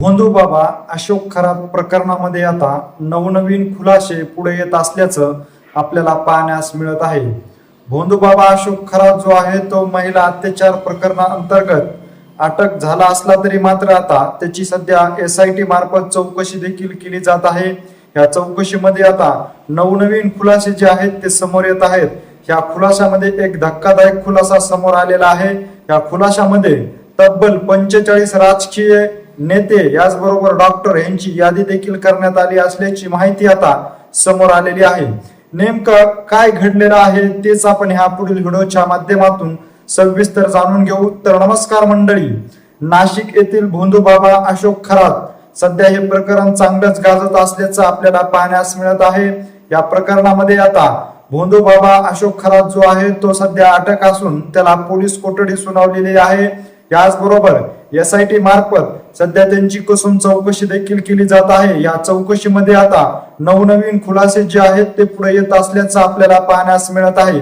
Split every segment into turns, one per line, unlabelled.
भोंदू बाबा अशोक खरात प्रकरणामध्ये आता नवनवीन खुलासे पुढे येत असल्याचं आपल्याला पाहण्यास मिळत आहे। भोंदू बाबा अशोक खरात जो आहे तो महिला अत्याचार प्रकरणाअंतर्गत अटक झाला असला तरी मात्र आता त्याची सध्या SIT मार्फत चौकशी देखील केली जात आहे। या चौकशीमध्ये आता नवनवीन खुलासे जे आहेत ते समोर येत आहेत। या खुलाशामध्ये एक धक्कादायक खुलासा समोर आलेला आहे। या खुलाशामध्ये तब्बल 45 राजकीय नेते याचबरोबर डॉक्टर यांची यादी देखील करण्यात आली असल्याची माहिती आता समोर आलेली आहे। नेमकं काय घडलेलं आहे तेच आपण ह्या पुढील व्हिडिओच्या माध्यमातून सविस्तर जाणून घेऊ। तर नमस्कार मंडळी, नाशिक येथील भोंदू बाबा अशोक खरात सध्या हे प्रकरण चांगलंच गाजत असल्याचं आपल्याला पाहण्यास मिळत आहे। या प्रकरणामध्ये आता भोंदू बाबा अशोक खरात जो आहे तो सध्या अटक असून त्याला पोलीस कोठडी सुनावलेली आहे। याचबरोबर SIT मार्फत सध्या त्यांची कसून चौकशी देखील केली जात आहे। या चौकशीमध्ये आता नवनवीन खुलासे जे आहेत ते पुढे येत असल्याचं आपल्याला पाहण्यास मिळत आहे।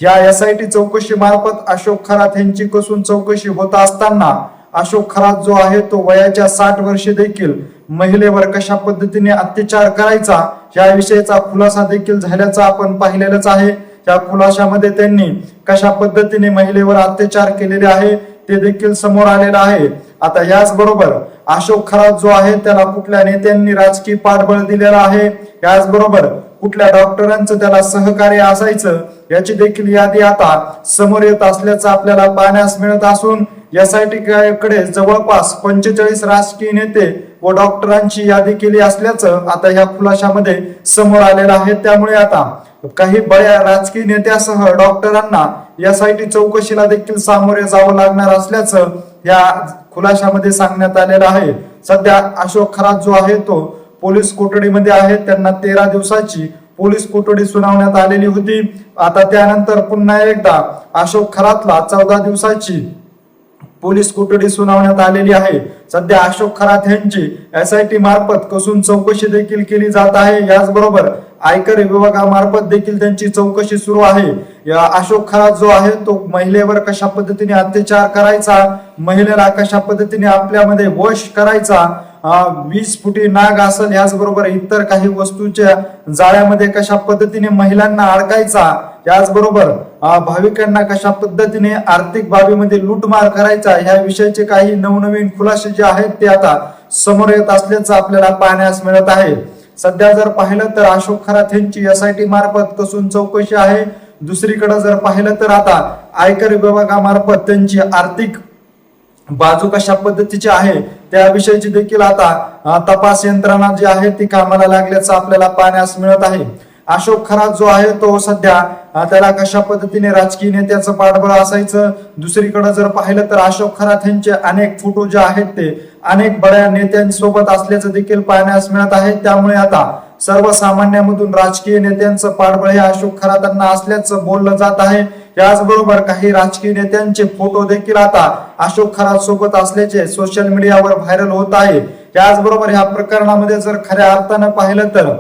या SIT चौकशी मार्फत अशोक खरात यांची कसून चौकशी होत असताना अशोक खरात जो आहे तो वयाच्या 60 वर्षे देखील महिलेवर कशा पद्धतीने अत्याचार करायचा याविषयीचा खुलासा देखील झाल्याचा आपण पाहिलेलंच आहे। त्या खुलाशामध्ये त्यांनी कशा पद्धतीने महिलेवर अत्याचार केलेले आहे ते देखील समोर आलेलं आहे। आता याचबरोबर अशोक खरात जो आहे त्याला कुठल्या नेत्यांनी राजकीय पाठबळ दिलेलं आहे, याचबरोबर कुठल्या डॉक्टरांचं त्याला सहकार्य असायचं याची देखील यादी आता समोर येत असल्याचं आपल्याला पाहण्यास मिळत असून SIT कडे जवळपास 45 राजकीय नेते व डॉक्टरांची यादी केली असल्याचं आता या खुलाशामध्ये समोर आलेलं आहे। त्यामुळे आता काही बड्या राजकीय नेत्यासह डॉक्टरांना SIT चौकशीला देखील सामोरे जावं लागणार असल्याचं या खुलाशामध्ये सांगण्यात आलेलं आहे। सध्या अशोक खरात जो आहे तो पोलीस कोठडीमध्ये आहे। त्यांना 13 दिवसाची पोलीस कोठडी सुनावण्यात आलेली होती। आता त्यानंतर पुन्हा एकदा अशोक खरातला 14 दिवसाची पोलीस कोठडी सुनावण्यात आलेली आहे। सध्या अशोक खरात यांची SIT मार्फत कसून चौकशी देखील केली जात आहे। याचबरोबर आयकर विभागामार्फत देखील त्यांची चौकशी सुरू आहे। या अशोक खरात जो आहे तो महिलेवर कशा पद्धतीने अत्याचार करायचा, महिलेला कशा पद्धतीने आपल्यामध्ये वश करायचा, 20 फुटी नाग असेल याचबरोबर इतर काही वस्तूच्या जाळ्यामध्ये कशा पद्धतीने महिलांना अडकायचा, याचबरोबर भाविकांना कशा पद्धतीने आर्थिक बाबीमध्ये लूटमार करायचा या विषयीचे काही नवनवीन खुलासे जे आहेत ते आता समोर येत असल्याचं आपल्याला पाहण्यास मिळत आहे। सध्या जर पाहिलं तर अशोक खरात यांची SIT मार्फत कसून चौकशी आहे। दुसरीकडे जर पाहिलं तर आता आयकर विभागामार्फत त्यांची आर्थिक बाजू कशा पद्धतीची आहे त्याविषयीची देखील आता तपास यंत्रणा जी आहे ती कामाला लागल्याचं आपल्याला पाहण्यास मिळत आहे। अशोक खरात जो आहे तो सध्या त्याला कशा पद्धतीने राजकीय नेत्याचं पाठबळ असायचं, दुसरीकडे जर पाहिलं तर अशोक खरात यांचे अनेक फोटो जे आहेत ते अनेक बड्या नेत्यांसोबत असल्याचं देखील पाहण्यास मिळत आहे। त्यामुळे आता सर्वसामान्यांमधून राजकीय नेत्यांचं पाठबळ हे अशोक खरातांना असल्याचं बोललं जात आहे। याचबरोबर काही राजकीय नेत्यांचे फोटो देखील आता अशोक खरात सोबत असल्याचे सोशल मीडियावर व्हायरल होत आहे। याचबरोबर ह्या प्रकरणामध्ये जर खऱ्या अर्थानं पाहिलं तर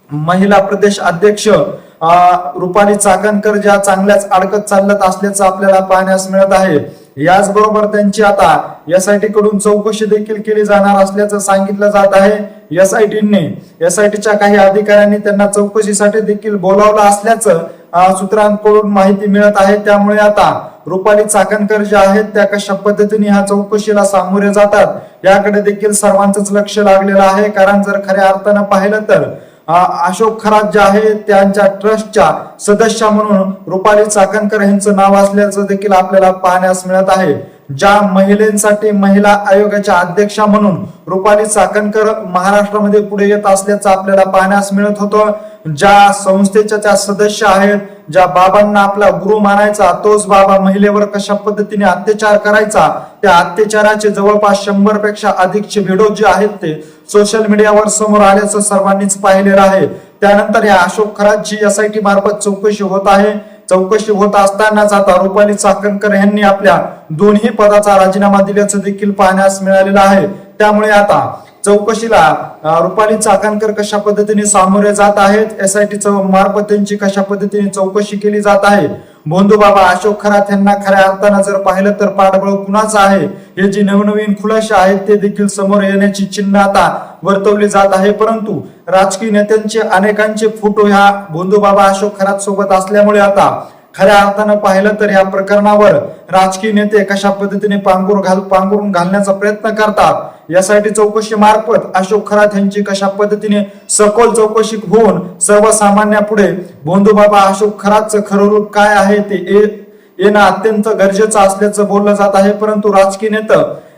महिला प्रदेश अध्यक्ष रुपाली चाकणकर ज्या चांगल्याच अडकत चालत असल्याचं आपल्याला पाहण्यास मिळत आहे। याचबरोबर त्यांची आता SIT कडून चौकशी देखील केली जाणार असल्याचं सांगितलं जात आहे। SITच्या काही अधिकाऱ्यांनी त्यांना चौकशीसाठी देखील बोलावलं असल्याचं सूत्रांकडून माहिती मिळत आहे। त्यामुळे आता रुपाली चाकणकर ज्या आहेत त्या कशा पद्धतीने ह्या चौकशीला सामोरे जातात याकडे देखील सर्वांचंच लक्ष लागलेलं आहे। कारण जर खऱ्या अर्थानं पाहिलं तर अशोक खरात जे आहे त्यांच्या ट्रस्टच्या सदस्य म्हणून रुपाली चाकणकर यांचं नाव असल्याचं देखील आपल्याला पाहण्यास मिळत आहे। ज्या महिलांसाठी महिला आयोगाच्या अध्यक्षा म्हणून रुपाली चाकणकर महाराष्ट्रामध्ये पुढे येत असल्याचं आपल्याला पाहण्यास मिळत होतं। ज्या संस्थेच्या त्या सदस्य आहेत, ज्या बाबांना आपला गुरु मानायचा तोच बाबा महिलेवर कशा पद्धतीने अत्याचार करायचा, त्या अत्याचाराचे जवळपास 100 पेक्षा अधिकचे व्हिडिओ जे आहेत ते सोशल मीडियावर समोर आल्याचं सर्वांनीच पाहिलेलं आहे। त्यानंतर या अशोक खरातची SIT मार्फत चौकशी होत आहे। चौकशी होत असतानाच आता रुपाली चाकणकर यांनी आपल्या दोन्ही पदाचा राजीनामा दिल्याचं देखील पाहण्यास मिळालेलं आहे। त्यामुळे आता चौकशीला रुपाली चाकणकर कशा पद्धतीने सामोरे जात आहेत, SIT मार्फत त्यांची कशा पद्धतीने चौकशी केली जात आहे भोंदूबाबा अशोक खरात यांना खऱ्या अर्थानं जर पाहिलं तर पाठबळ कुणाचं आहे, हे जे नवनवीन खुलासे आहेत ते देखील समोर येण्याची चिन्ह आता वर्तवली जात आहे. परंतु राजकीय नेत्यांचे अनेकांचे फोटो ह्या भोंदूबाबा अशोक खरात सोबत असल्यामुळे आता खऱ्या अर्थानं पाहिलं तर या प्रकरणावर राजकीय नेते कशा पद्धतीने पांघरून घालण्याचा प्रयत्न करतात, यासाठी चौकशी मार्फत अशोक खरात यांची कशा पद्धतीने सखोल चौकशी होऊन सर्वसामान्यापुढे भोंदूबाबा अशोक खरातचं खरं रूप काय आहे ते येणं अत्यंत गरजेचं असल्याचं बोललं जात आहे. परंतु राजकीय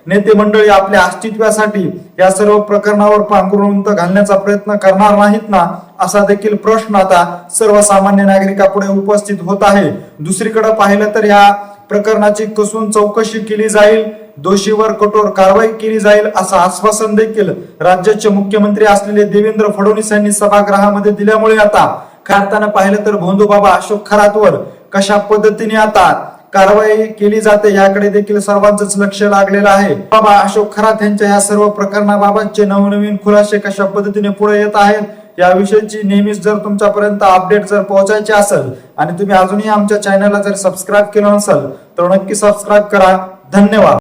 नेते मंडळी आपल्या अस्तित्वासाठी या सर्व प्रकरणावर पांघरून घालण्याचा प्रयत्न करणार नाहीत ना, असा देखील प्रश्न आता सर्वसामान्य नागरिकापुढे उपस्थित होत आहे. दुसरीकडे पाहिलं तर या प्रकरणाची कसून चौकशी केली जाईल, दोषीवर कठोर कारवाई केली जाईल असं आश्वासन देखील राज्याचे मुख्यमंत्री असलेले देवेंद्र फडणवीस यांनी सभागृहामध्ये दिल्यामुळे आता खऱ्या पाहिलं तर भोंदूबाबा अशोक खरातवर कशा पद्धतीने आता कारवाई केली जाते याकडे देखील सर्वांचंच लक्ष लागलेलं आहे. बाबा अशोक खरात यांच्या या सर्व प्रकरणाबाबतचे नवनवीन खुलासे कशा पद्धतीने पुढे येत आहेत याविषयीची नेहमीच जर तुमच्यापर्यंत अपडेट जर पोहोचायचे असेल आणि तुम्ही अजूनही आमच्या चॅनलला जर सबस्क्राईब केलं नसेल तर नक्की सबस्क्राईब करा. धन्यवाद.